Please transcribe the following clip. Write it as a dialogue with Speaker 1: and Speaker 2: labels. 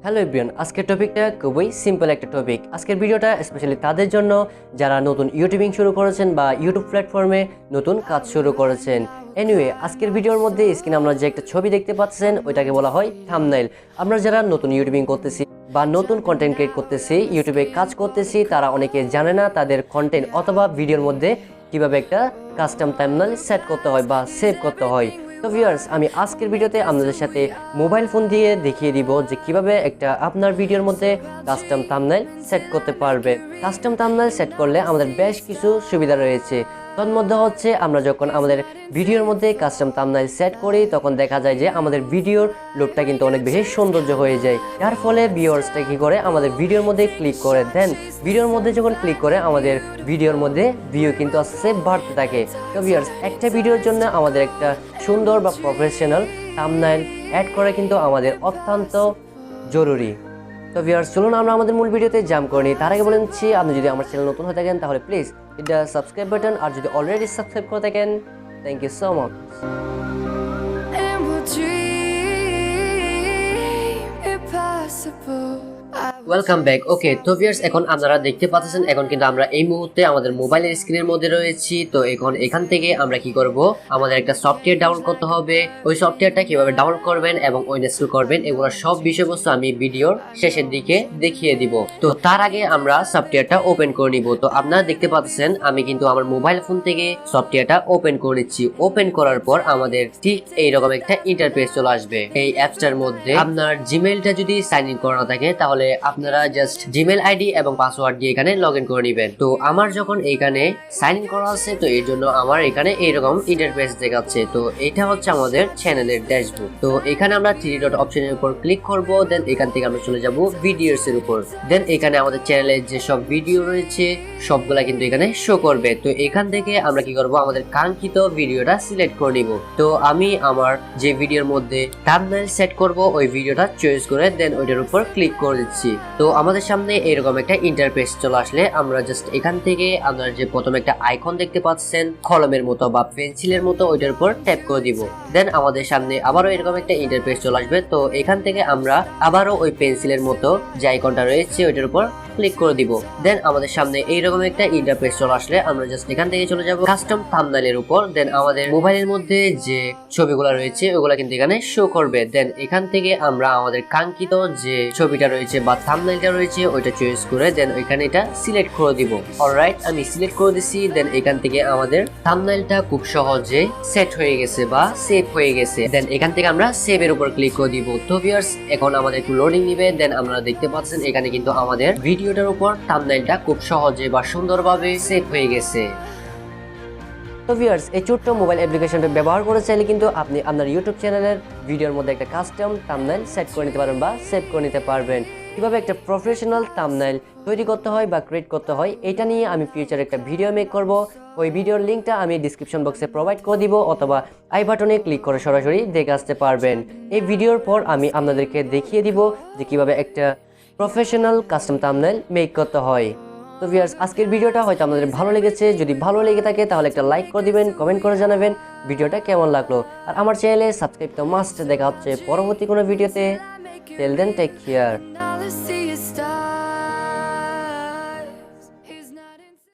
Speaker 1: Hello everyone, আজকের টপিকটা খুবই সিম্পল একটা টপিক। আজকের ভিডিওটা স্পেশালি তাদের জন্য যারা নতুন ইউটিউবিং শুরু করেছেন বা ইউটিউব প্ল্যাটফর্মে নতুন কাজ শুরু করেছেন। এনিওয়ে, আজকের ভিডিওর মধ্যে স্ক্রিনে আমরা যে একটা ছবি দেখতে পাচ্ছেন ওইটাকে বলা হয় থাম্বনেইল। আমরা যারা নতুন ইউটিউবিং করতেছি বা নতুন কন্টেন্ট ক্রিয়েট করতেছি, ইউটিউবে কাজ করতেছি, তারা অনেকে জানে না তাদের কন্টেন্ট অথবা ভিডিওর মধ্যে কিভাবে একটা কাস্টম থাম্বনেইল সেট করতে হয় বা সেভ করতে হয়। তো ভিউয়ার্স, আমি আজকের ভিডিওতে আপনাদের সাথে মোবাইল ফোন দিয়ে দেখিয়ে দিব যে কিভাবে একটা আপনার ভিডিওর মধ্যে কাস্টম থাম্বনেইল সেট করতে পারবে। কাস্টম থাম্বনেইল সেট করলে আমাদের বেশ কিছু সুবিধা রয়েছে। তার মধ্যে হচ্ছে আমরা যখন আমাদের ভিডিওর মধ্যে কাস্টম থাম্বনেইল সেট করি তখন দেখা যায় যে আমাদের ভিডিওর লুকটা কিন্তু অনেক বেশি সৌন্দর্য হয়ে যায়। যার ফলে ভিউয়ার্সটা কি করে আমাদের ভিডিওর মধ্যে ক্লিক করে দেন। ভিডিওর মধ্যে যখন ক্লিক করে আমাদের ভিডিওর মধ্যে ভিউ কিন্তু আস্তে আস্তে বাড়তে থাকে। তো ভিউয়ার্স, একটা ভিডিওর জন্য আমাদের একটা সুন্দর বা প্রফেশনাল থাম্বনেইল অ্যাড করা কিন্তু আমাদের অত্যন্ত জরুরি। তো ভিউয়ার্স, চলুন আমরা আমাদের মূল ভিডিওতে জাম্প করে নিই। তার আগে বলে নিচ্ছি, আপনি যদি আমার চ্যানেল নতুন হয়ে থাকেন তাহলে please hit the subscribe button, আর যদি অলরেডি সাবস্ক্রাইব করে থাকেন thank you so much. Welcome back. Okay, তো ভিউয়ার্স, এখন আপনারা দেখতে পাচ্ছেন এখন কিন্তু আমরা এই মুহূর্তে আমাদের মোবাইলের স্ক্রিনের মধ্যে রয়েছি। তো এখন এখান থেকে আমরা কি করব, আমাদের একটা সফটওয়্যার ডাউনলোড করতে হবে। ওই সফটওয়্যারটা কিভাবে ডাউনলোড করবেন এবং ইনস্টল করবেন এগুলো সব বিষয়বস্তু আমি ভিডিওর শেষের দিকে দেখিয়ে দিব। তো তার আগে আমরা সফটওয়্যারটা ওপেন করে নিব। তো আপনারা দেখতে পাচ্ছেন আমি কিন্তু আমার মোবাইল ফোন থেকে সফটওয়্যারটা ওপেন করে নিচ্ছি। ওপেন করার পর আমাদের ঠিক এইরকম একটা ইন্টারফেস চলে আসবে। এই অ্যাপসটার মধ্যে আপনার জিমেইলটা যদি সাইন ইন করা থাকে তাহলে আপনারা জাস্ট জিমেইল আইডি এবং পাসওয়ার্ড দিয়ে এখানে লগ ইন করে নেবেন। তো আমার যখন এখানে সাইন ইন করা আছে তো এর জন্য আমার এখানে এইরকম ইন্টারফেস দেখাচ্ছে। তো এটা হচ্ছে আমাদের চ্যানেলের ড্যাশবোর্ড। তো এখানে আমরা থ্রি ডট অপশনের উপর ক্লিক করব, দেন এখান থেকে আমরা চলে যাব ভিডিওস এর উপর। দেন এখানে আমাদের চ্যানেলের যে সব ভিডিও রয়েছে সবগুলা কিন্তু এখানে শো করবে। তো এখান থেকে আমরা কি করব, আমাদের কাঙ্ক্ষিত ভিডিওটা সিলেক্ট করে নিব। তো আমি আমার যে ভিডিওর মধ্যে থাম্বনেইল সেট করব ওই ভিডিওটা চয়েস করে দেন ওইটার উপর ক্লিক করে দিচ্ছি। তো আমাদের সামনে এরকম একটা ইন্টারফেস চলে আসলে আমরা জাস্ট এখান থেকে আপনারা যে প্রথমে একটা আইকন দেখতে পাচ্ছেন কলমের মতো বা পেন্সিলের মতো ওইটার উপর ট্যাপ করে দিব। দেন আমাদের সামনে আবারও এরকম একটা ইন্টারফেস চলে আসবে। তো এখান থেকে আমরা আবারও ওই পেন্সিলের মতো যে আইকনটা রয়েছে ওইটার উপর ক্লিক করে দিব। দেন আমাদের সামনে এইরকম একটা ইন্টারফেস চলে আসলে আমরা জাস্ট এখান থেকে চলে যাব কাস্টম থাম্বনেইলের উপর। দেন আমাদের মোবাইলের মধ্যে যে ছবিগুলো রয়েছে ওগুলা কিন্তু এখানে শো করবে। দেন এখান থেকে আমরা আমাদের কাঙ্ক্ষিত যে ছবিটা রয়েছে বা থাম্বনেইলটা রয়েছে ওইটা চয়েস করে দেন ওইখানে এটা সিলেক্ট করে দিব। অলরাইট, আমি সিলেক্ট করে দিছি। দেন এখান থেকে আমাদের থাম্বনেইলটা খুব সহজে সেট হয়ে গেছে বা সেভ হয়ে গেছে। দেন এখান থেকে আমরা সেভ এর উপর ক্লিক করে দিব। তো ভিউয়ার্স, এখন আমাদের একটু লোডিং নিবে। দেন আমরা দেখতে পাচ্ছেন এখানে কিন্তু আমাদের ভিডিওটার উপর থাম্বনেইলটা খুব সহজে বা সুন্দরভাবে সেভ হয়ে গেছে। তো ভিউয়ার্স, এই ছোট্ট মোবাইল অ্যাপ্লিকেশনটা ব্যবহার করে চাইলে কিন্তু আপনি আপনার ইউটিউব চ্যানেলের ভিডিওর মধ্যে একটা কাস্টম থাম্বনেইল সেট করে নিতে পারবেন বা সেভ করে নিতে পারবেন। কিভাবে একটা প্রফেশনাল থাম্বনেইল তৈরি করতে হয় বা ক্রিয়েট করতে হয় এটা নিয়ে আমি ফিউচারে একটা ভিডিও মেক করব। ওই ভিডিওর লিঙ্কটা আমি ডিসক্রিপশন বক্সে প্রোভাইড করে দিব অথবা আই বাটনে ক্লিক করে সরাসরি দেখে আসতে পারবেন। এই ভিডিওর পর আমি আপনাদেরকে দেখিয়ে দিব যে কিভাবে একটা প্রফেশনাল কাস্টম থাম্বনেইল মেক করতে হয়। তো ভিউয়ার্স, আজকের ভিডিওটা হয়তো আপনাদের ভালো লেগেছে। যদি ভালো লেগে থাকে তাহলে একটা লাইক করে দিবেন, কমেন্ট করে জানাবেন ভিডিওটা কেমন লাগলো। আর আমার চ্যানেলে সাবস্ক্রাইব তো মাস্ট। দেখা হচ্ছে পরবর্তী কোনো ভিডিওতে। Till then, take care.